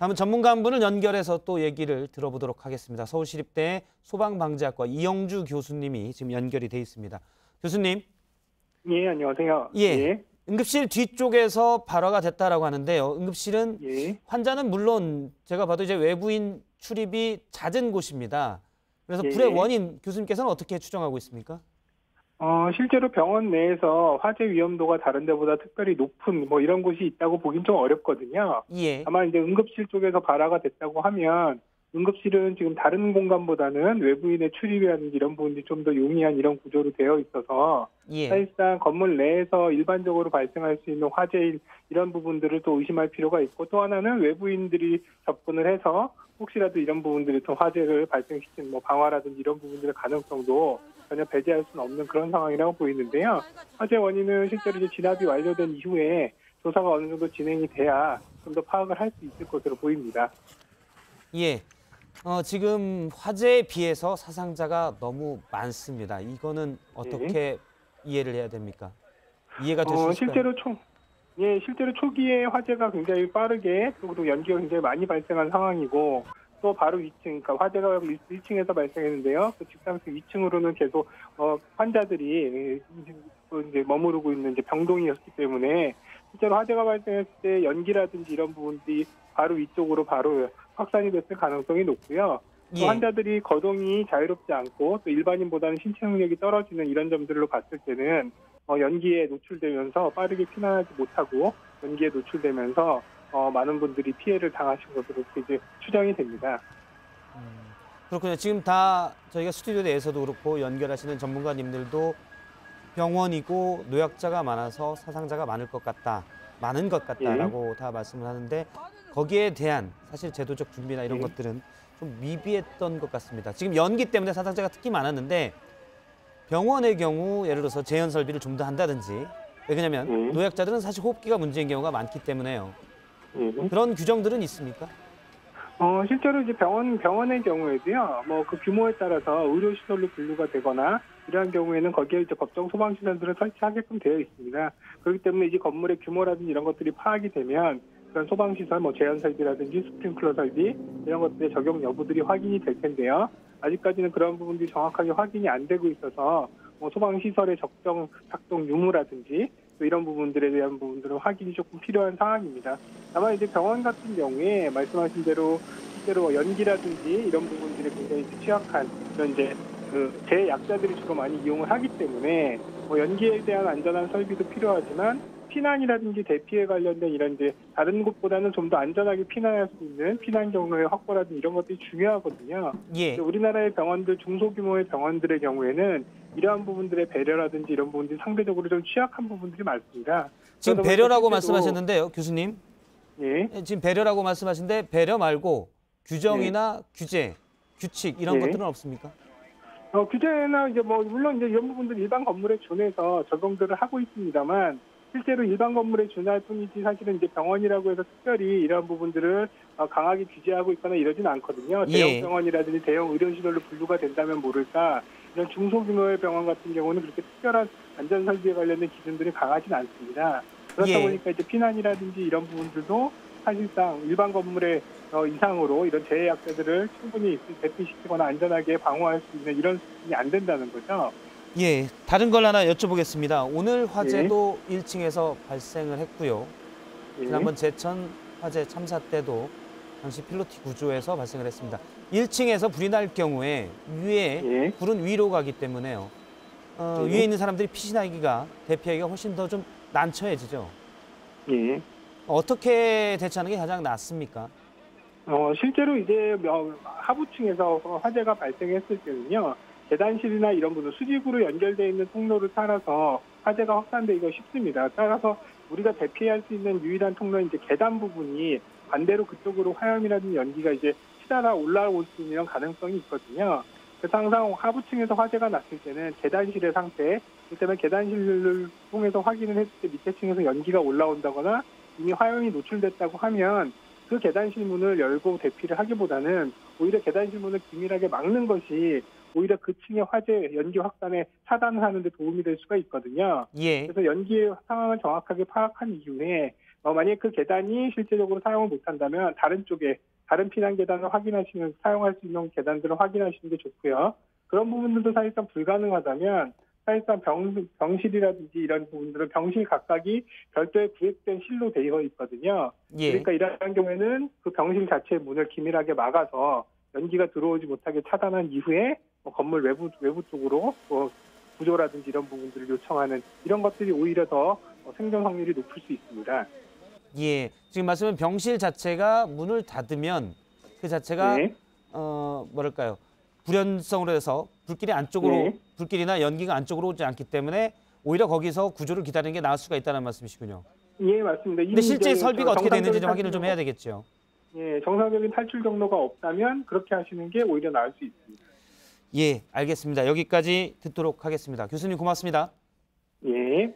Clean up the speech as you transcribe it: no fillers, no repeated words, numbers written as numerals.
다음은 전문가 한 분을 연결해서 또 얘기를 들어보도록 하겠습니다. 서울시립대 소방방재학과 이영주 교수님이 지금 연결이 돼 있습니다. 교수님. 예, 안녕하세요. 예. 응급실 뒤쪽에서 발화가 됐다라고 하는데요. 응급실은 예. 환자는 물론 제가 봐도 이제 외부인 출입이 잦은 곳입니다. 그래서 예. 불의 원인 교수님께서는 어떻게 추정하고 있습니까? 실제로 병원 내에서 화재 위험도가 다른 데보다 특별히 높은 이런 곳이 있다고 보긴 좀 어렵거든요. 예. 다만 이제 응급실 쪽에서 발화가 됐다고 하면 응급실은 지금 다른 공간보다는 외부인의 출입이라든지 이런 부분이 좀 더 용이한 이런 구조로 되어 있어서 예. 사실상 건물 내에서 일반적으로 발생할 수 있는 화재 이런 부분들을 또 의심할 필요가 있고, 또 하나는 외부인들이 접근을 해서 혹시라도 이런 부분들이 또 화재를 발생시키는 방화라든지 이런 부분들의 가능성도 전혀 배제할 수는 없는 그런 상황이라고 보이는데요. 화재 원인은 실제로 이제 진압이 완료된 이후에 조사가 어느 정도 진행이 돼야 좀 더 파악을 할 수 있을 것으로 보입니다. 예. 지금 화재에 비해서 사상자가 너무 많습니다. 이거는 어떻게 이해를 해야 됩니까? 이해가 될 수 있을까요? 실제로 초기에 화재가 굉장히 빠르게 또 연기가 굉장히 많이 발생한 상황이고, 또 바로 2층, 그러니까 화재가 1층에서 발생했는데요. 그 직장수 2층으로는 계속 환자들이 이제 머무르고 있는 이제 병동이었기 때문에 실제로 화재가 발생했을 때 연기라든지 이런 부분들이 바로 위쪽으로 바로 확산이 됐을 가능성이 높고요. 또 환자들이 거동이 자유롭지 않고 또 일반인보다는 신체 능력이 떨어지는 이런 점들로 봤을 때는 연기에 노출되면서 빠르게 피난하지 못하고 연기에 노출되면서 많은 분들이 피해를 당하신 것으로 이제 추정이 됩니다. 그렇군요. 지금 다 저희가 스튜디오 내에서도 그렇고 연결하시는 전문가님들도 병원이고 노약자가 많아서 사상자가 많은 것 같다라고 다 말씀을 하는데, 거기에 대한 사실 제도적 준비나 이런 것들은 좀 미비했던 것 같습니다. 지금 연기 때문에 사상자가 특히 많았는데 병원의 경우 예를 들어서 재현 설비를 좀 더 한다든지, 왜냐하면 노약자들은 사실 호흡기가 문제인 경우가 많기 때문에요. 그런 규정들은 있습니까? 실제로 이제 병원의 경우에도요, 그 규모에 따라서 의료시설로 분류가 되거나 이러한 경우에는 거기에 이제 법정 소방시설들을 설치하게끔 되어 있습니다. 그렇기 때문에 이제 건물의 규모라든지 이런 것들이 파악이 되면 그런 소방시설, 제한 설비라든지 스프링클러 설비 이런 것들의 적용 여부들이 확인이 될 텐데요. 아직까지는 그런 부분들이 정확하게 확인이 안 되고 있어서 소방시설의 적정 작동 유무라든지 또 이런 부분들에 대한 부분들은 확인이 조금 필요한 상황입니다. 다만 이제 병원 같은 경우에 말씀하신 대로 실제로 연기라든지 이런 부분들이 굉장히 취약한 그런 이제 제약자들이 주로 많이 이용을 하기 때문에 연기에 대한 안전한 설비도 필요하지만 피난이라든지 대피에 관련된 이런 이제 다른 곳보다는 좀 더 안전하게 피난할 수 있는 피난 경로의 확보라든지 이런 것들이 중요하거든요. 우리나라의 병원들, 중소규모의 병원들의 경우에는 이러한 부분들의 배려라든지 이런 부분들이 상대적으로 좀 취약한 부분들이 많습니다. 지금 배려라고 말씀하셨는데요, 교수님. 예. 지금 배려라고 말씀하신데 배려 말고 규정이나 규제, 규칙 이런 것들은 없습니까? 규제나 이제 물론 이제 이런 부분들 일반 건물에 준해서 적용들을 하고 있습니다만, 실제로 일반 건물에 준할 뿐이지 사실은 이제 병원이라고 해서 특별히 이러한 부분들을 강하게 규제하고 있거나 이러지는 않거든요. 대형 병원이라든지 대형 의료시설로 분류가 된다면 모를까, 이런 중소규모의 병원 같은 경우는 그렇게 특별한 안전설비에 관련된 기준들이 강하지는 않습니다. 그렇다 보니까 이제 피난이라든지 이런 부분들도 사실상 일반 건물의 이상으로 이런 재해약자들을 충분히 대피시키거나 안전하게 방어할 수 있는 이런 수준이 안 된다는 거죠. 예, 다른 걸 하나 여쭤보겠습니다. 오늘 화재도 1층에서 발생을 했고요. 지난번 제천 화재 참사 때도 당시 필로티 구조에서 발생을 했습니다. 1층에서 불이 날 경우에 위에 불은 위로 가기 때문에요. 위에 있는 사람들이 피신하기가, 대피하기가 훨씬 더 좀 난처해지죠. 어떻게 대처하는 게 가장 낫습니까? 실제로 이제 하부층에서 화재가 발생했을 때는요, 계단실이나 이런 부분, 수직으로 연결되어 있는 통로를 따라서 화재가 확산되기가 쉽습니다. 따라서 우리가 대피할 수 있는 유일한 통로는 이제 계단 부분이 반대로 그쪽으로 화염이라든지 연기가 이제 치달아 올라올 수 있는 가능성이 있거든요. 그래서 항상 하부층에서 화재가 났을 때는 계단실의 상태, 그때문에 계단실을 통해서 확인을 했을 때 밑에 층에서 연기가 올라온다거나 이미 화염이 노출됐다고 하면 그 계단실 문을 열고 대피를 하기보다는 오히려 계단실 문을 기밀하게 막는 것이 오히려 그 층의 화재, 연기 확산에 차단을 하는 데 도움이 될 수가 있거든요. 그래서 연기의 상황을 정확하게 파악한 이후에 만약에 그 계단이 실제적으로 사용을 못한다면 다른 쪽에 다른 피난 계단을 확인하시면 사용할 수 있는 계단들을 확인하시는 게 좋고요. 그런 부분들도 사실상 불가능하다면 사실상 병실이라든지 이런 부분들은 병실 각각이 별도의 구획된 실로 되어 있거든요. 예. 그러니까 이러한 경우에는 그 병실 자체의 문을 기밀하게 막아서 연기가 들어오지 못하게 차단한 이후에 건물 외부 쪽으로 구조라든지 이런 부분들을 요청하는 이런 것들이 오히려 더 생존 확률이 높을 수 있습니다. 예. 지금 말씀은 병실 자체가 문을 닫으면 그 자체가 네. 뭐랄까요? 불연성으로 해서 불길이 안쪽으로 네. 불길이나 연기가 안쪽으로 오지 않기 때문에 오히려 거기서 구조를 기다리는 게 나을 수가 있다는 말씀이시군요. 예, 맞습니다. 근데 실제 이제 설비가 어떻게 되는지 좀 정상적인 확인을 좀 탈출 해야 되겠죠. 예, 정상적인 탈출 경로가 없다면 그렇게 하시는 게 오히려 나을 수 있습니다. 예, 알겠습니다. 여기까지 듣도록 하겠습니다. 교수님 고맙습니다. 예.